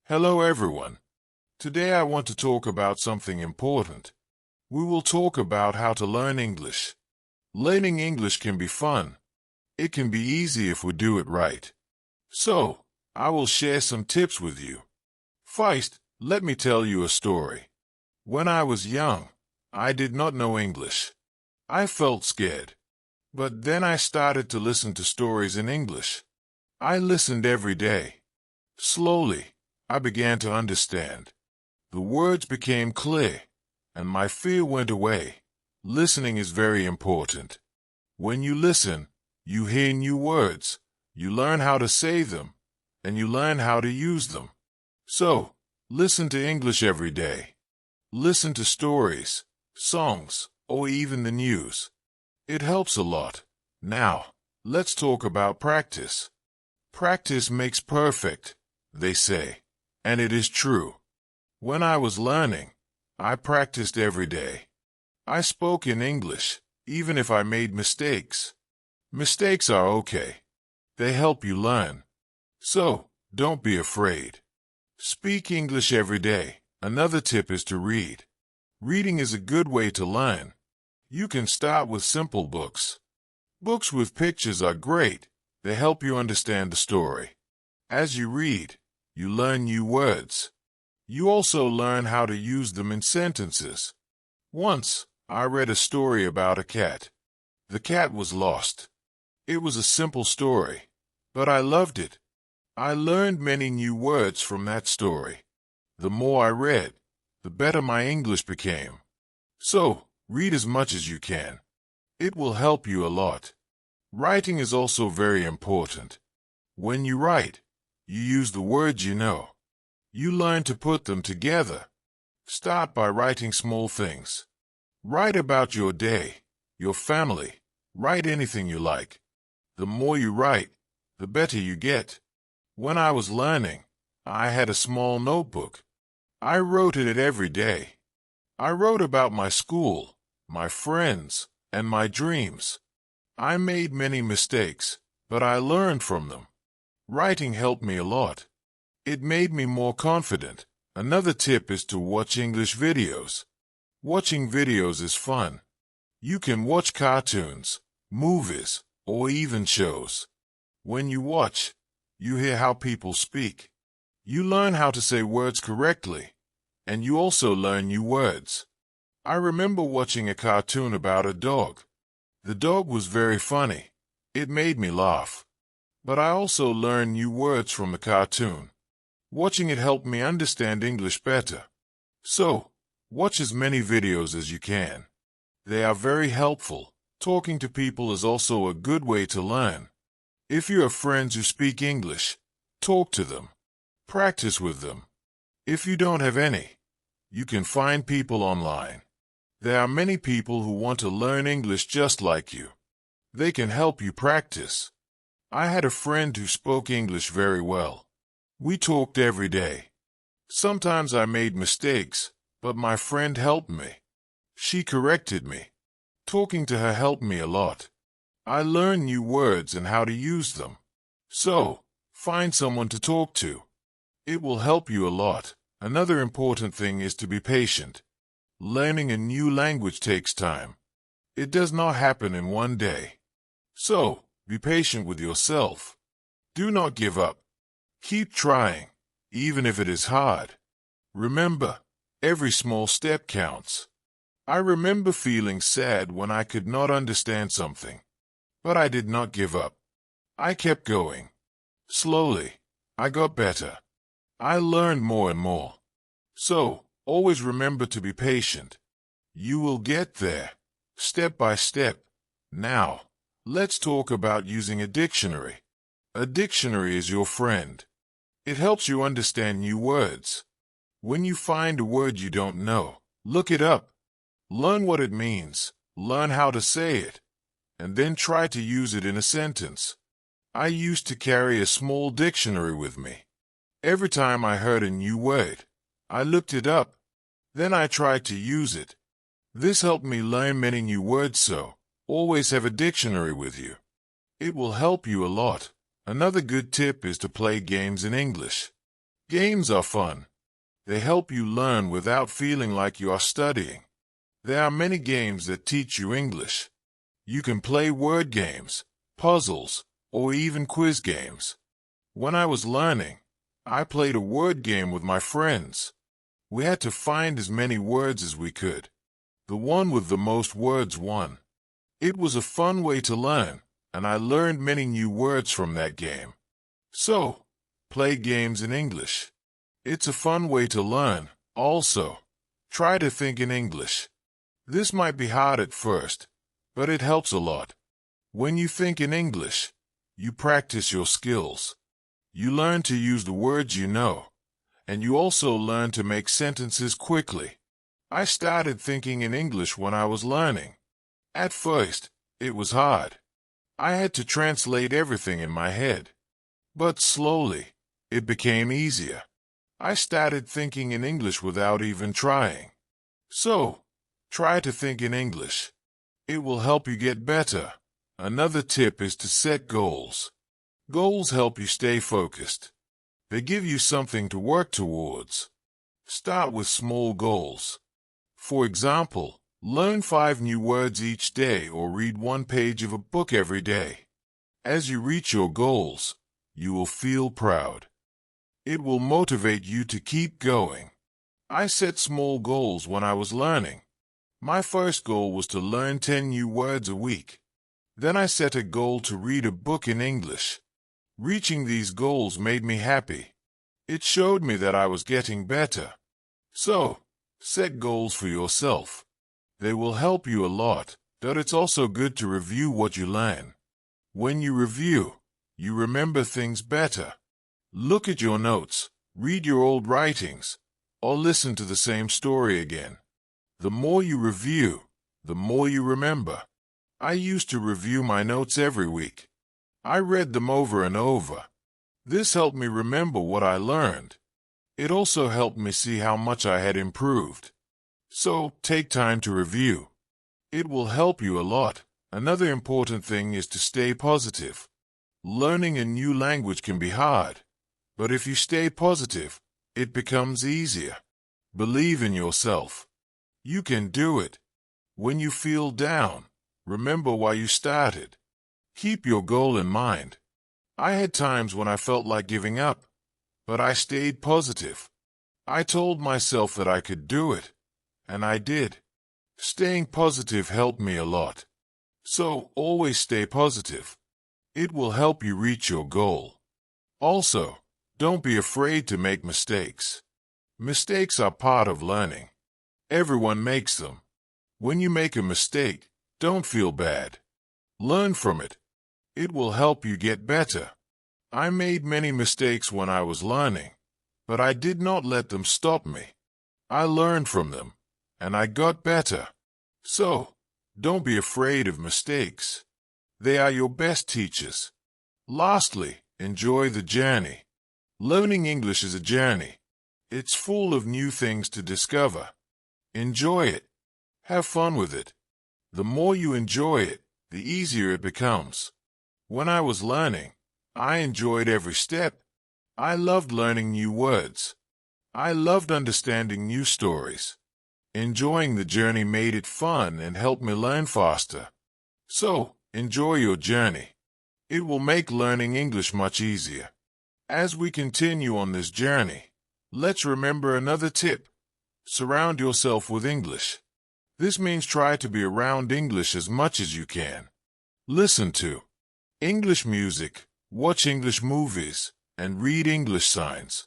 Hello everyone. Today I want to talk about something important. We will talk about how to learn English. Learning English can be fun. It can be easy if we do it right. So, I will share some tips with you. First, let me tell you a story. When I was young, I did not know English. I felt scared. But then I started to listen to stories in English. I listened every day. Slowly, I began to understand. The words became clear, and my fear went away. Listening is very important. When you listen, you hear new words, you learn how to say them, and you learn how to use them. So, listen to English every day. Listen to stories, songs, or even the news. It helps a lot. Now, let's talk about practice. Practice makes perfect, they say. And it is true. When I was learning, I practiced every day. I spoke in English, even if I made mistakes. Mistakes are okay. They help you learn. So, don't be afraid. Speak English every day. Another tip is to read. Reading is a good way to learn. You can start with simple books. Books with pictures are great. They help you understand the story. As you read, you learn new words. You also learn how to use them in sentences. Once, I read a story about a cat. The cat was lost. It was a simple story, but I loved it. I learned many new words from that story. The more I read, the better my English became. So, read as much as you can. It will help you a lot. Writing is also very important. When you write, you use the words you know. You learn to put them together. Start by writing small things. Write about your day, your family. Write anything you like. The more you write, the better you get. When I was learning, I had a small notebook. I wrote in it every day. I wrote about my school, my friends, and my dreams. I made many mistakes, but I learned from them. Writing helped me a lot. It made me more confident. Another tip is to watch English videos. Watching videos is fun. You can watch cartoons, movies, or even shows. When you watch, you hear how people speak. You learn how to say words correctly, and you also learn new words. I remember watching a cartoon about a dog. The dog was very funny. It made me laugh. But I also learned new words from the cartoon. Watching it helped me understand English better. So, watch as many videos as you can. They are very helpful. Talking to people is also a good way to learn. If you have friends who speak English, talk to them. Practice with them. If you don't have any, you can find people online. There are many people who want to learn English just like you. They can help you practice. I had a friend who spoke English very well. We talked every day. Sometimes I made mistakes, but my friend helped me. She corrected me. Talking to her helped me a lot. I learned new words and how to use them. So, find someone to talk to. It will help you a lot. Another important thing is to be patient. Learning a new language takes time. It does not happen in one day. So, be patient with yourself. Do not give up. Keep trying, even if it is hard. Remember, every small step counts. I remember feeling sad when I could not understand something. But I did not give up. I kept going. Slowly, I got better. I learned more and more. So, always remember to be patient. You will get there, step by step. Now, let's talk about using a dictionary. A dictionary is your friend. It helps you understand new words. When you find a word you don't know, look it up. Learn what it means, learn how to say it, and then try to use it in a sentence. I used to carry a small dictionary with me. Every time I heard a new word, I looked it up. Then I tried to use it. This helped me learn many new words, so always have a dictionary with you. It will help you a lot. Another good tip is to play games in English. Games are fun. They help you learn without feeling like you are studying. There are many games that teach you English. You can play word games, puzzles, or even quiz games. When I was learning, I played a word game with my friends. We had to find as many words as we could. The one with the most words won. It was a fun way to learn, and I learned many new words from that game. So, play games in English. It's a fun way to learn. Also, try to think in English. This might be hard at first, but it helps a lot. When you think in English, you practice your skills. You learn to use the words you know, and you also learn to make sentences quickly. I started thinking in English when I was learning. At first, it was hard. I had to translate everything in my head. But slowly, it became easier. I started thinking in English without even trying. So, try to think in English. It will help you get better. Another tip is to set goals. Goals help you stay focused. They give you something to work towards. Start with small goals. For example, learn 5 new words each day or read 1 page of a book every day. As you reach your goals, you will feel proud. It will motivate you to keep going. I set small goals when I was learning. My first goal was to learn 10 new words a week. Then I set a goal to read a book in English. Reaching these goals made me happy. It showed me that I was getting better. So, set goals for yourself. They will help you a lot, but it's also good to review what you learn. When you review, you remember things better. Look at your notes, read your old writings, or listen to the same story again. The more you review, the more you remember. I used to review my notes every week. I read them over and over. This helped me remember what I learned. It also helped me see how much I had improved. So, take time to review. It will help you a lot. Another important thing is to stay positive. Learning a new language can be hard, but if you stay positive, it becomes easier. Believe in yourself. You can do it. When you feel down, remember why you started. Keep your goal in mind. I had times when I felt like giving up, but I stayed positive. I told myself that I could do it, and I did. Staying positive helped me a lot. So, always stay positive. It will help you reach your goal. Also, don't be afraid to make mistakes. Mistakes are part of learning. Everyone makes them. When you make a mistake, don't feel bad. Learn from it. It will help you get better. I made many mistakes when I was learning, but I did not let them stop me. I learned from them, and I got better. So, don't be afraid of mistakes. They are your best teachers. Lastly, enjoy the journey. Learning English is a journey. It's full of new things to discover. Enjoy it. Have fun with it. The more you enjoy it, the easier it becomes. When I was learning, I enjoyed every step. I loved learning new words. I loved understanding new stories. Enjoying the journey made it fun and helped me learn faster. So, enjoy your journey. It will make learning English much easier. As we continue on this journey, let's remember another tip. Surround yourself with English. This means try to be around English as much as you can. Listen to English music, watch English movies, and read English signs.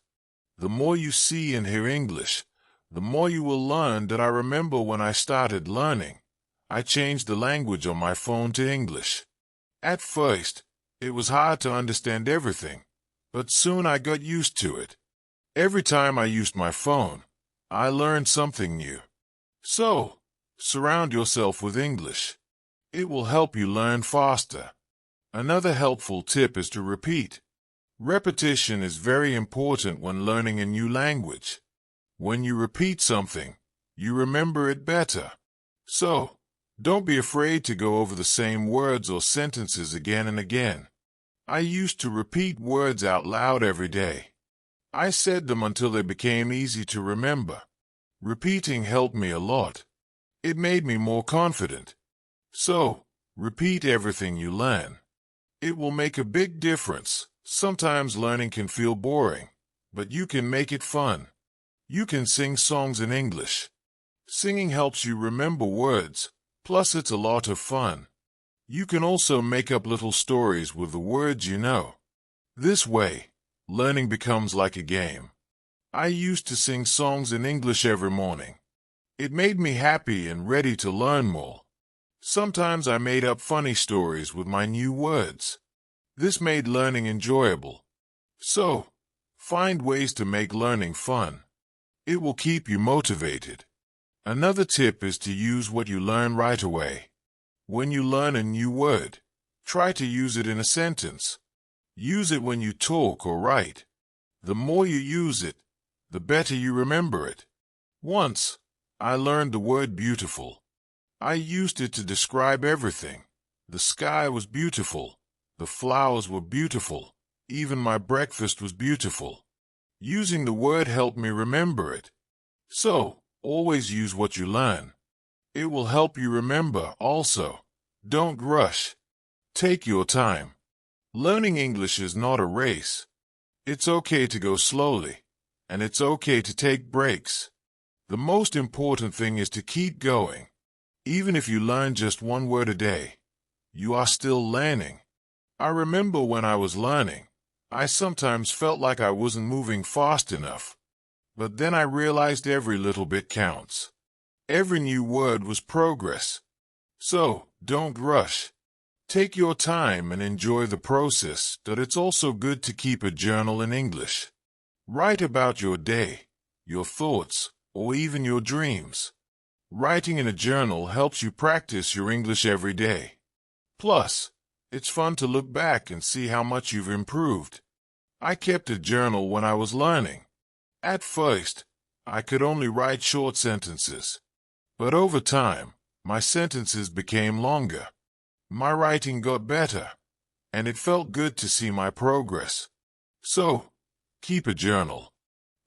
The more you see and hear English, the more you will learn. That I remember when I started learning, I changed the language on my phone to English. At first, it was hard to understand everything, but soon I got used to it. Every time I used my phone, I learned something new. So, surround yourself with English. It will help you learn faster. Another helpful tip is to repeat. Repetition is very important when learning a new language. When you repeat something, you remember it better. So, don't be afraid to go over the same words or sentences again and again. I used to repeat words out loud every day. I said them until they became easy to remember. Repeating helped me a lot. It made me more confident. So, repeat everything you learn. It will make a big difference. Sometimes learning can feel boring, but you can make it fun. You can sing songs in English. Singing helps you remember words, plus it's a lot of fun. You can also make up little stories with the words you know. This way, learning becomes like a game. I used to sing songs in English every morning. It made me happy and ready to learn more. Sometimes I made up funny stories with my new words. This made learning enjoyable. So, find ways to make learning fun. It will keep you motivated. Another tip is to use what you learn right away. When you learn a new word, try to use it in a sentence. Use it when you talk or write. The more you use it, the better you remember it. Once, I learned the word beautiful. I used it to describe everything. The sky was beautiful. The flowers were beautiful. Even my breakfast was beautiful. Using the word helped me remember it. So, always use what you learn. It will help you remember also. Don't rush. Take your time. Learning English is not a race. It's okay to go slowly, and it's okay to take breaks. The most important thing is to keep going. Even if you learn just one word a day, you are still learning. I remember when I was learning, I sometimes felt like I wasn't moving fast enough. But then I realized every little bit counts. Every new word was progress. So, don't rush. Take your time and enjoy the process, but it's also good to keep a journal in English. Write about your day, your thoughts, or even your dreams. Writing in a journal helps you practice your English every day. Plus, it's fun to look back and see how much you've improved. I kept a journal when I was learning. At first, I could only write short sentences. But over time, my sentences became longer. My writing got better, and it felt good to see my progress. So, keep a journal.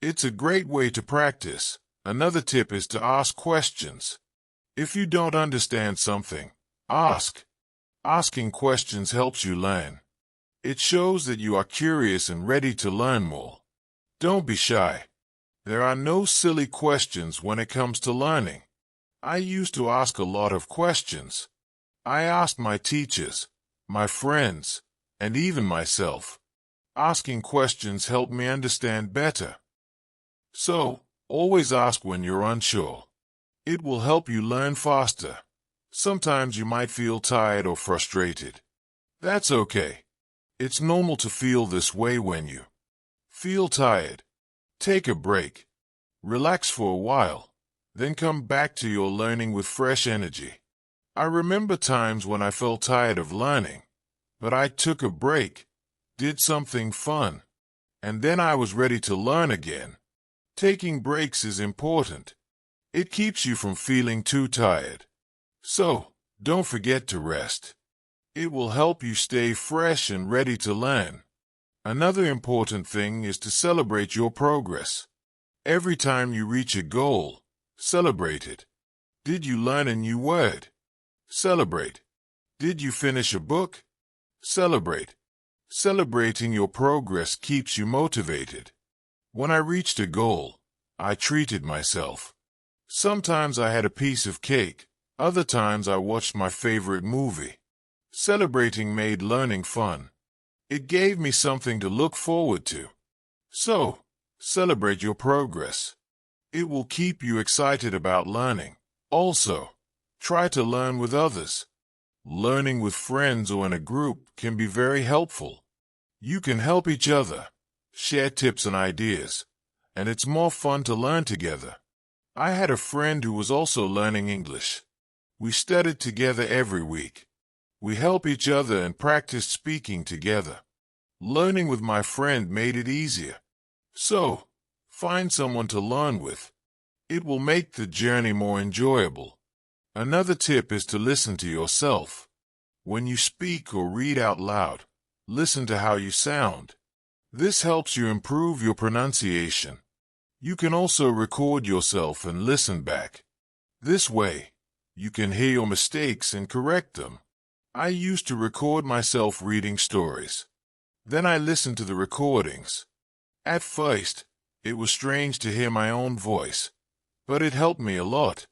It's a great way to practice. Another tip is to ask questions. If you don't understand something, ask. Asking questions helps you learn. It shows that you are curious and ready to learn more. Don't be shy. There are no silly questions when it comes to learning. I used to ask a lot of questions. I asked my teachers, my friends, and even myself. Asking questions helped me understand better. So, always ask when you're unsure. It will help you learn faster. Sometimes you might feel tired or frustrated. That's okay. It's normal to feel this way when you feel tired. Take a break. Relax for a while. Then come back to your learning with fresh energy. I remember times when I felt tired of learning, but I took a break, did something fun, and then I was ready to learn again. Taking breaks is important. It keeps you from feeling too tired. So, don't forget to rest. It will help you stay fresh and ready to learn. Another important thing is to celebrate your progress. Every time you reach a goal, celebrate it. Did you learn a new word? Celebrate. Did you finish a book? Celebrate. Celebrating your progress keeps you motivated. When I reached a goal, I treated myself. Sometimes I had a piece of cake. Other times I watched my favorite movie. Celebrating made learning fun. It gave me something to look forward to. So, celebrate your progress. It will keep you excited about learning. Also, try to learn with others. Learning with friends or in a group can be very helpful. You can help each other, share tips and ideas, and it's more fun to learn together. I had a friend who was also learning English. We studied together every week. We helped each other and practiced speaking together. Learning with my friend made it easier. So, find someone to learn with. It will make the journey more enjoyable. Another tip is to listen to yourself. When you speak or read out loud, listen to how you sound. This helps you improve your pronunciation. You can also record yourself and listen back. This way, you can hear your mistakes and correct them. I used to record myself reading stories. Then I listened to the recordings. At first, it was strange to hear my own voice, but it helped me a lot.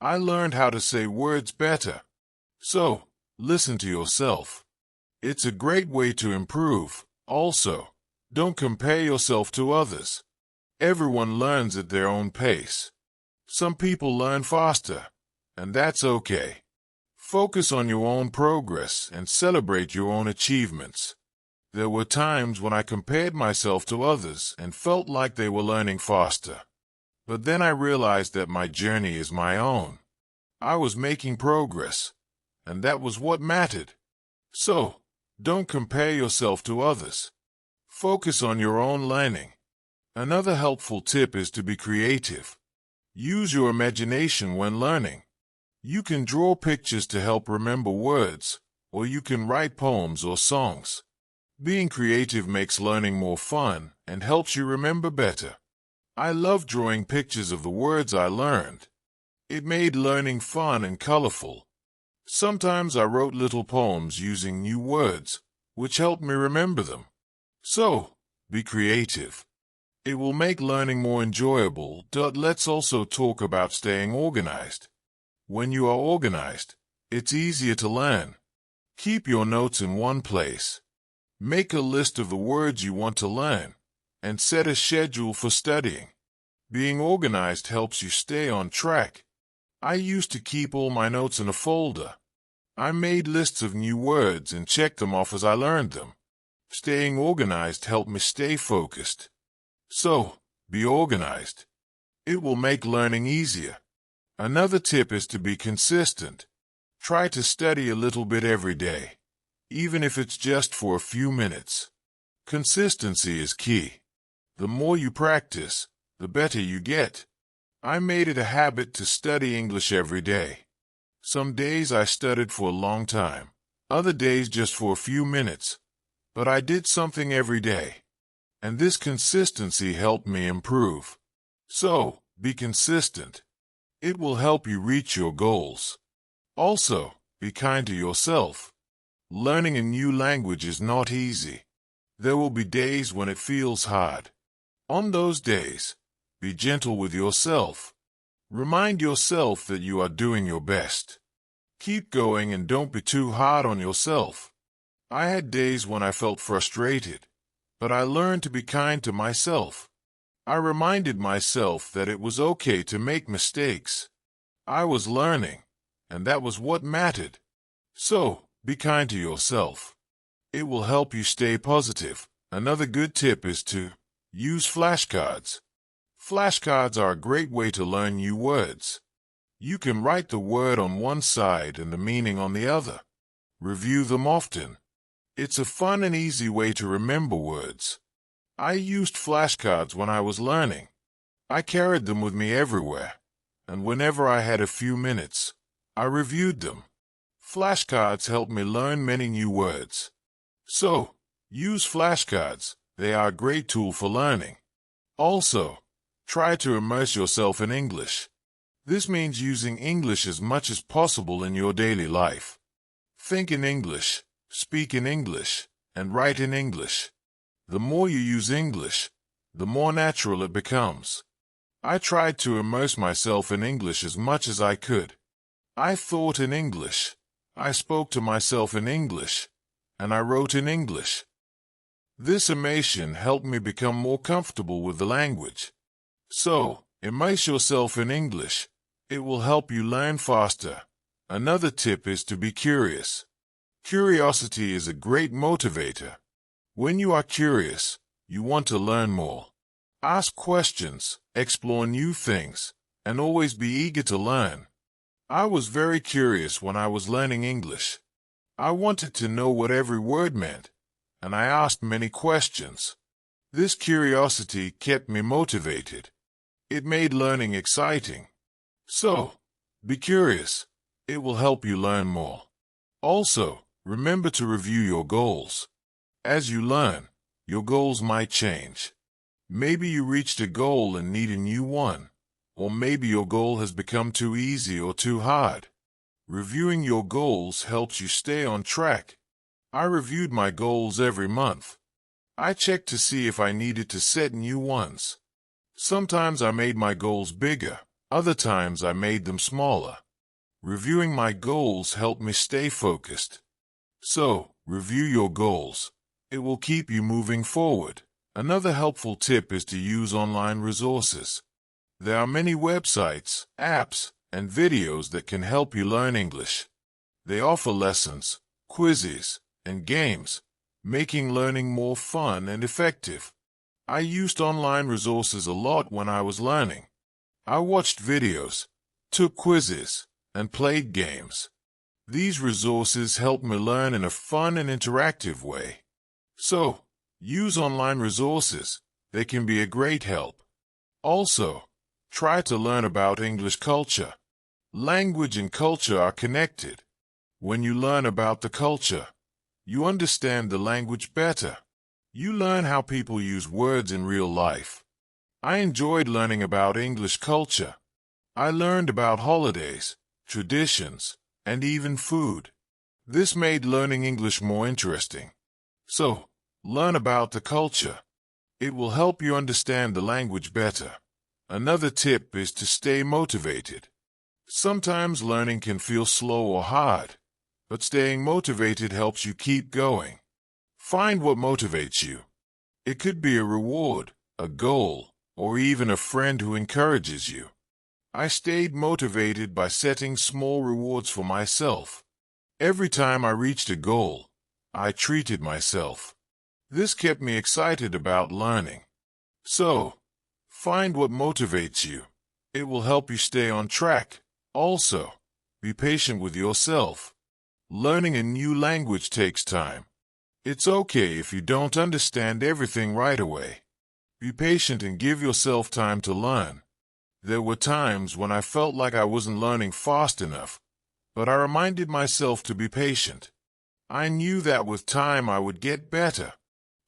I learned how to say words better. So, listen to yourself. It's a great way to improve. Also, don't compare yourself to others. Everyone learns at their own pace. Some people learn faster, and that's okay. Focus on your own progress and celebrate your own achievements. There were times when I compared myself to others and felt like they were learning faster. But then I realized that my journey is my own. I was making progress, and that was what mattered. So, don't compare yourself to others. Focus on your own learning. Another helpful tip is to be creative. Use your imagination when learning. You can draw pictures to help remember words, or you can write poems or songs. Being creative makes learning more fun and helps you remember better. I love drawing pictures of the words I learned. It made learning fun and colorful. Sometimes I wrote little poems using new words, which helped me remember them. So, be creative. It will make learning more enjoyable. Let's also talk about staying organized. When you are organized, it's easier to learn. Keep your notes in one place. Make a list of the words you want to learn, and set a schedule for studying. Being organized helps you stay on track. I used to keep all my notes in a folder. I made lists of new words and checked them off as I learned them. Staying organized helped me stay focused. So, be organized. It will make learning easier. Another tip is to be consistent. Try to study a little bit every day, even if it's just for a few minutes. Consistency is key. The more you practice, the better you get. I made it a habit to study English every day. Some days I studied for a long time, other days just for a few minutes, but I did something every day. And this consistency helped me improve. So, be consistent. It will help you reach your goals. Also, be kind to yourself. Learning a new language is not easy. There will be days when it feels hard. On those days, be gentle with yourself. Remind yourself that you are doing your best. Keep going and don't be too hard on yourself. I had days when I felt frustrated, but I learned to be kind to myself. I reminded myself that it was okay to make mistakes. I was learning, and that was what mattered. So, be kind to yourself. It will help you stay positive. Another good tip is to use flashcards. Flashcards are a great way to learn new words. You can write the word on one side and the meaning on the other. Review them often. It's a fun and easy way to remember words. I used flashcards when I was learning. I carried them with me everywhere, and whenever I had a few minutes, I reviewed them. Flashcards helped me learn many new words. So, use flashcards. They are a great tool for learning. Also, try to immerse yourself in English. This means using English as much as possible in your daily life. Think in English, speak in English, and write in English. The more you use English, the more natural it becomes. I tried to immerse myself in English as much as I could. I thought in English, I spoke to myself in English, and I wrote in English. This immersion helped me become more comfortable with the language. So, immerse yourself in English. It will help you learn faster. Another tip is to be curious. Curiosity is a great motivator. When you are curious, you want to learn more. Ask questions, explore new things, and always be eager to learn. I was very curious when I was learning English. I wanted to know what every word meant, and I asked many questions. This curiosity kept me motivated. It made learning exciting. So, be curious. It will help you learn more. Also, remember to review your goals. As you learn, Your goals might change. Maybe you reached a goal and need a new one, or maybe your goal has become too easy or too hard. Reviewing your goals helps you stay on track. I reviewed my goals every month. I checked to see if I needed to set new ones. Sometimes I made my goals bigger, other times I made them smaller. Reviewing my goals helped me stay focused. So, review your goals. It will keep you moving forward. Another helpful tip is to use online resources. There are many websites, apps, and videos that can help you learn English. They offer lessons, quizzes, and games, making learning more fun and effective. I used online resources a lot when I was learning. I watched videos, took quizzes, and played games. These resources helped me learn in a fun and interactive way. So, use online resources. They can be a great help. Also, try to learn about English culture. Language and culture are connected. When you learn about the culture, you understand the language better. You learn how people use words in real life. I enjoyed learning about English culture. I learned about holidays, traditions, and even food. This made learning English more interesting. So, learn about the culture. It will help you understand the language better. Another tip is to stay motivated. Sometimes learning can feel slow or hard, but staying motivated helps you keep going. Find what motivates you. It could be a reward, a goal, or even a friend who encourages you. I stayed motivated by setting small rewards for myself. Every time I reached a goal, I treated myself. This kept me excited about learning. So, find what motivates you. It will help you stay on track. Also, be patient with yourself. Learning a new language takes time. It's okay if you don't understand everything right away. Be patient and give yourself time to learn. There were times when I felt like I wasn't learning fast enough, but I reminded myself to be patient. I knew that with time I would get better.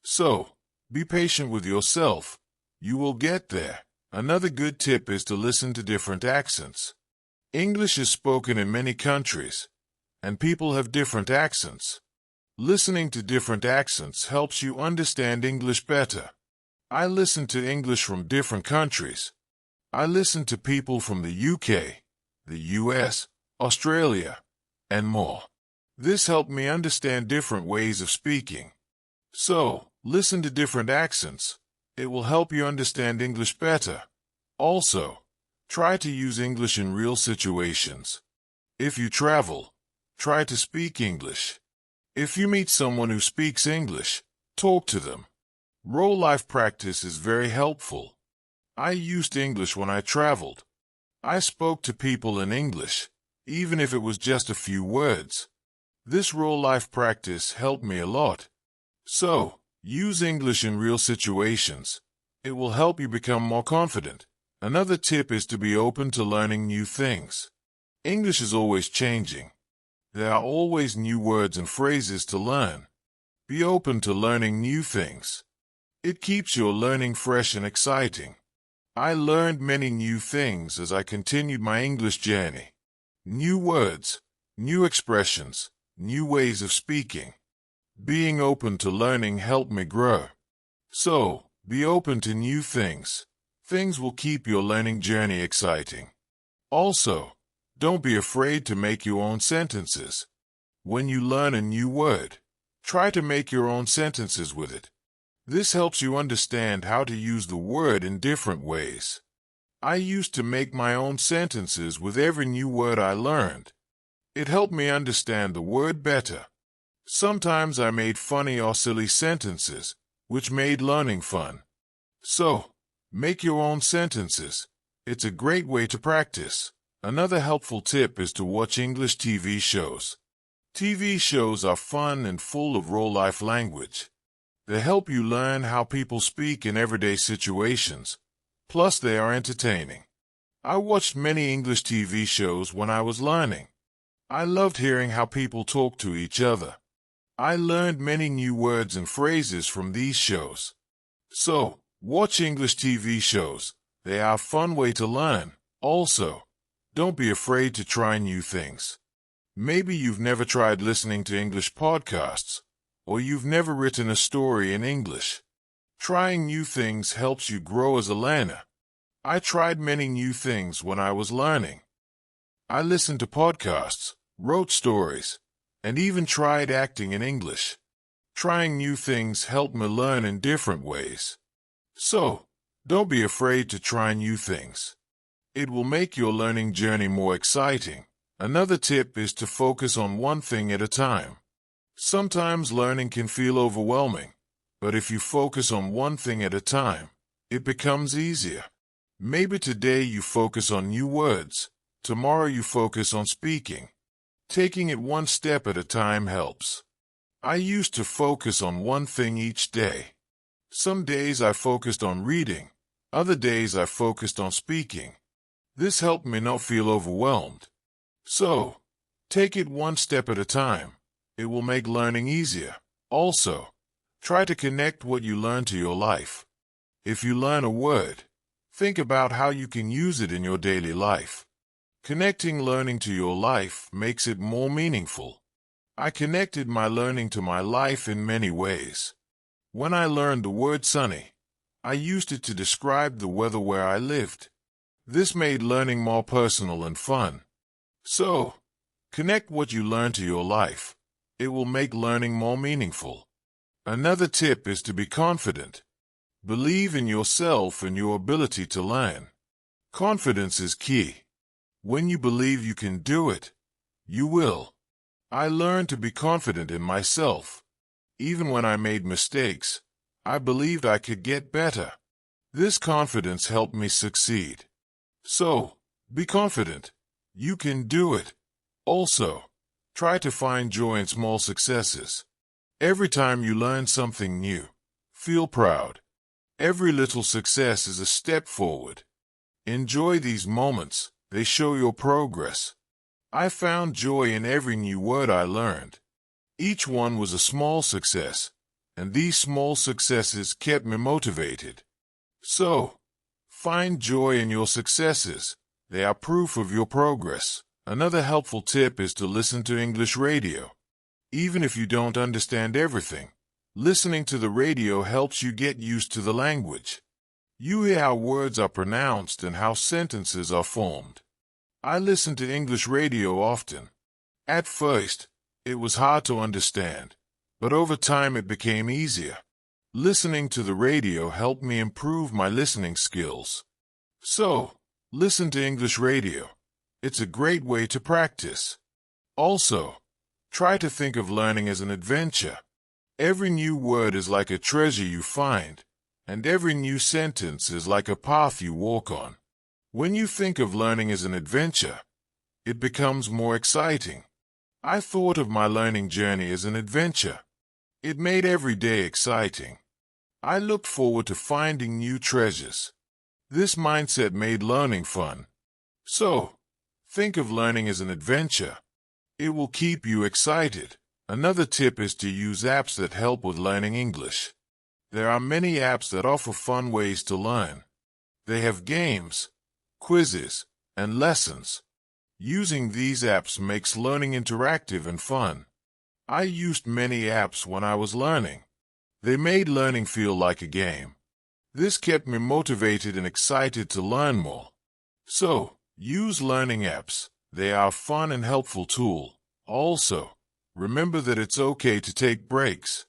So, be patient with yourself. You will get there. Another good tip is to listen to different accents. English is spoken in many countries, and people have different accents. Listening to different accents helps you understand English better. I listen to English from different countries. I listen to people from the UK, the US, Australia, and more. This helped me understand different ways of speaking. So, listen to different accents. It will help you understand English better. Also, try to use English in real situations. If you travel, try to speak English. If you meet someone who speaks English, talk to them. Real-life practice is very helpful. I used English when I traveled. I spoke to people in English, even if it was just a few words. This real-life practice helped me a lot. So, use English in real situations. It will help you become more confident. Another tip is to be open to learning new things. English is always changing. There are always new words and phrases to learn. Be open to learning new things. It keeps your learning fresh and exciting. I learned many new things as I continued my English journey. New words, new expressions, new ways of speaking. Being open to learning helped me grow. So, be open to new things. Things will keep your learning journey exciting. Also, don't be afraid to make your own sentences. When you learn a new word, try to make your own sentences with it. This helps you understand how to use the word in different ways. I used to make my own sentences with every new word I learned. It helped me understand the word better. Sometimes I made funny or silly sentences, which made learning fun. So, make your own sentences. It's a great way to practice. Another helpful tip is to watch English TV shows. TV shows are fun and full of real-life language. They help you learn how people speak in everyday situations. Plus, they are entertaining. I watched many English TV shows when I was learning. I loved hearing how people talk to each other. I learned many new words and phrases from these shows. So, watch English TV shows. They are a fun way to learn. Also, don't be afraid to try new things. Maybe you've never tried listening to English podcasts, or you've never written a story in English. Trying new things helps you grow as a learner. I tried many new things when I was learning. I listened to podcasts, wrote stories, and even tried acting in English. Trying new things helped me learn in different ways. So, don't be afraid to try new things. It will make your learning journey more exciting. Another tip is to focus on one thing at a time. Sometimes learning can feel overwhelming, but if you focus on one thing at a time, it becomes easier. Maybe today you focus on new words, tomorrow you focus on speaking. Taking it one step at a time helps. I used to focus on one thing each day. Some days I focused on reading, other days I focused on speaking. This helped me not feel overwhelmed. So, take it one step at a time. It will make learning easier. Also, try to connect what you learn to your life. If you learn a word, think about how you can use it in your daily life. Connecting learning to your life makes it more meaningful. I connected my learning to my life in many ways. When I learned the word sunny, I used it to describe the weather where I lived. This made learning more personal and fun. So, connect what you learn to your life. It will make learning more meaningful. Another tip is to be confident. Believe in yourself and your ability to learn. Confidence is key. When you believe you can do it, you will. I learned to be confident in myself. Even when I made mistakes, I believed I could get better. This confidence helped me succeed. So, be confident. You can do it. Also, try to find joy in small successes. Every time you learn something new, feel proud. Every little success is a step forward. Enjoy these moments. They show your progress. I found joy in every new word I learned. Each one was a small success, and these small successes kept me motivated. So, find joy in your successes. They are proof of your progress. Another helpful tip is to listen to English radio. Even if you don't understand everything, listening to the radio helps you get used to the language. You hear how words are pronounced and how sentences are formed. I listen to English radio often. At first, it was hard to understand, but over time it became easier. Listening to the radio helped me improve my listening skills. So, listen to English radio. It's a great way to practice. Also, try to think of learning as an adventure. Every new word is like a treasure you find, and every new sentence is like a path you walk on. When you think of learning as an adventure, it becomes more exciting. I thought of my learning journey as an adventure. It made every day exciting. I looked forward to finding new treasures. This mindset made learning fun. So, think of learning as an adventure. It will keep you excited. Another tip is to use apps that help with learning English. There are many apps that offer fun ways to learn. They have games, quizzes, and lessons. Using these apps makes learning interactive and fun. I used many apps when I was learning. They made learning feel like a game. This kept me motivated and excited to learn more. So, use learning apps. They are a fun and helpful tool. Also, remember that it's okay to take breaks.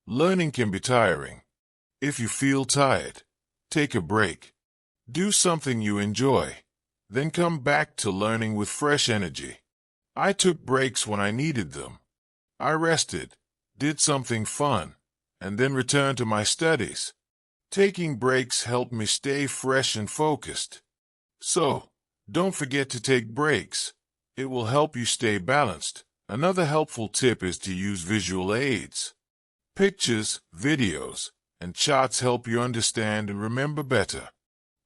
Learning can be tiring. If you feel tired, take a break. Do something you enjoy. Then come back to learning with fresh energy. I took breaks when I needed them. I rested, did something fun, and then returned to my studies. Taking breaks helped me stay fresh and focused. So, don't forget to take breaks. It will help you stay balanced. Another helpful tip is to use visual aids. Pictures, videos, and charts help you understand and remember better.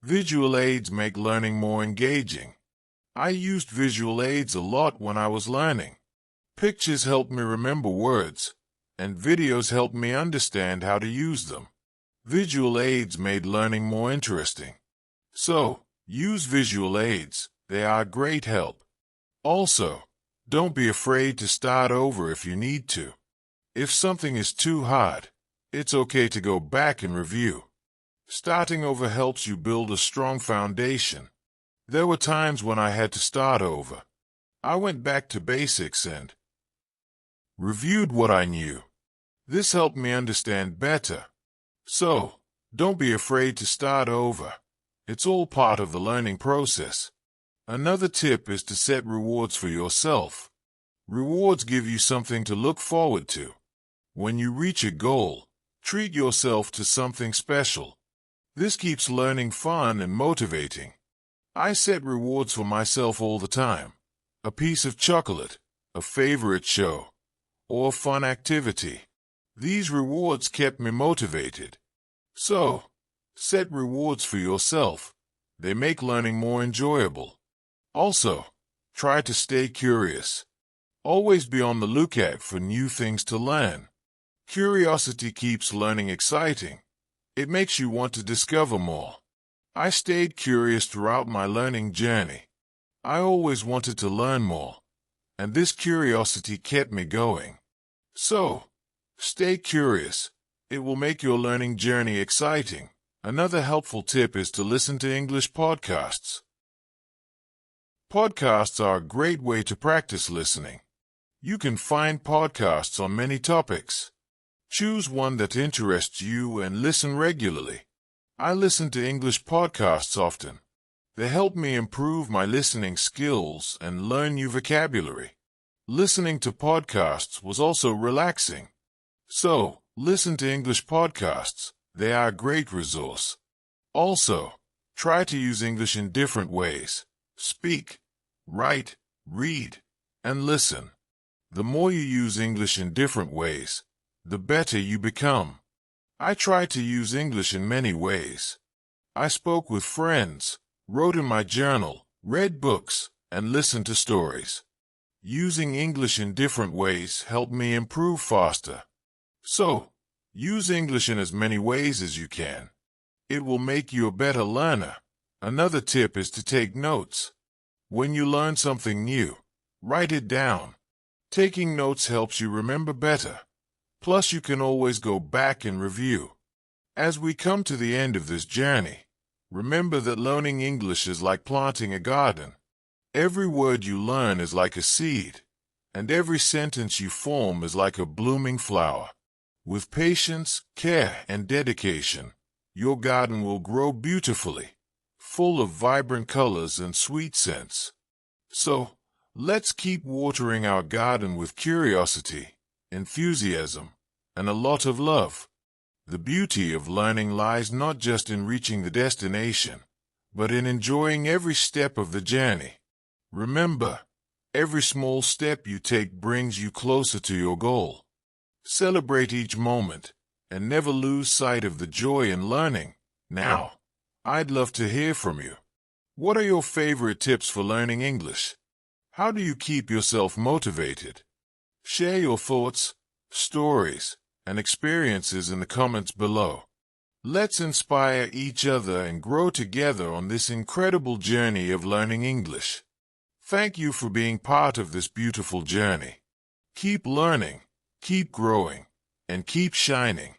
Visual aids make learning more engaging. I used visual aids a lot when I was learning. Pictures helped me remember words, and videos helped me understand how to use them. Visual aids made learning more interesting. So, use visual aids. They are a great help. Also, don't be afraid to start over if you need to. If something is too hard, it's okay to go back and review. Starting over helps you build a strong foundation. There were times when I had to start over. I went back to basics and reviewed what I knew. This helped me understand better. So, don't be afraid to start over. It's all part of the learning process. Another tip is to set rewards for yourself. Rewards give you something to look forward to. When you reach a goal, treat yourself to something special. This keeps learning fun and motivating. I set rewards for myself all the time. A piece of chocolate, a favorite show, or a fun activity. These rewards kept me motivated. So, set rewards for yourself. They make learning more enjoyable. Also, try to stay curious. Always be on the lookout for new things to learn. Curiosity keeps learning exciting. It makes you want to discover more. I stayed curious throughout my learning journey. I always wanted to learn more, and this curiosity kept me going. So, stay curious. It will make your learning journey exciting. Another helpful tip is to listen to English podcasts. Podcasts are a great way to practice listening. You can find podcasts on many topics. Choose one that interests you and listen regularly. I listen to English podcasts often. They help me improve my listening skills and learn new vocabulary. Listening to podcasts was also relaxing. So, listen to English podcasts. They are a great resource. Also, try to use English in different ways. Speak, write, read, and listen. The more you use English in different ways, the better you become. I try to use English in many ways. I spoke with friends, wrote in my journal, read books, and listened to stories. Using English in different ways helped me improve faster. So, use English in as many ways as you can. It will make you a better learner. Another tip is to take notes. When you learn something new, write it down. Taking notes helps you remember better. Plus, you can always go back and review. As we come to the end of this journey, remember that learning English is like planting a garden. Every word you learn is like a seed, and every sentence you form is like a blooming flower. With patience, care, and dedication, your garden will grow beautifully, full of vibrant colors and sweet scents. So, let's keep watering our garden with curiosity, enthusiasm, and a lot of love. The beauty of learning lies not just in reaching the destination, but in enjoying every step of the journey. Remember, every small step you take brings you closer to your goal. Celebrate each moment, and never lose sight of the joy in learning. Now, I'd love to hear from you. What are your favorite tips for learning English? How do you keep yourself motivated? Share your thoughts, stories, and experiences in the comments below. Let's inspire each other and grow together on this incredible journey of learning English. Thank you for being part of this beautiful journey. Keep learning, keep growing, and keep shining.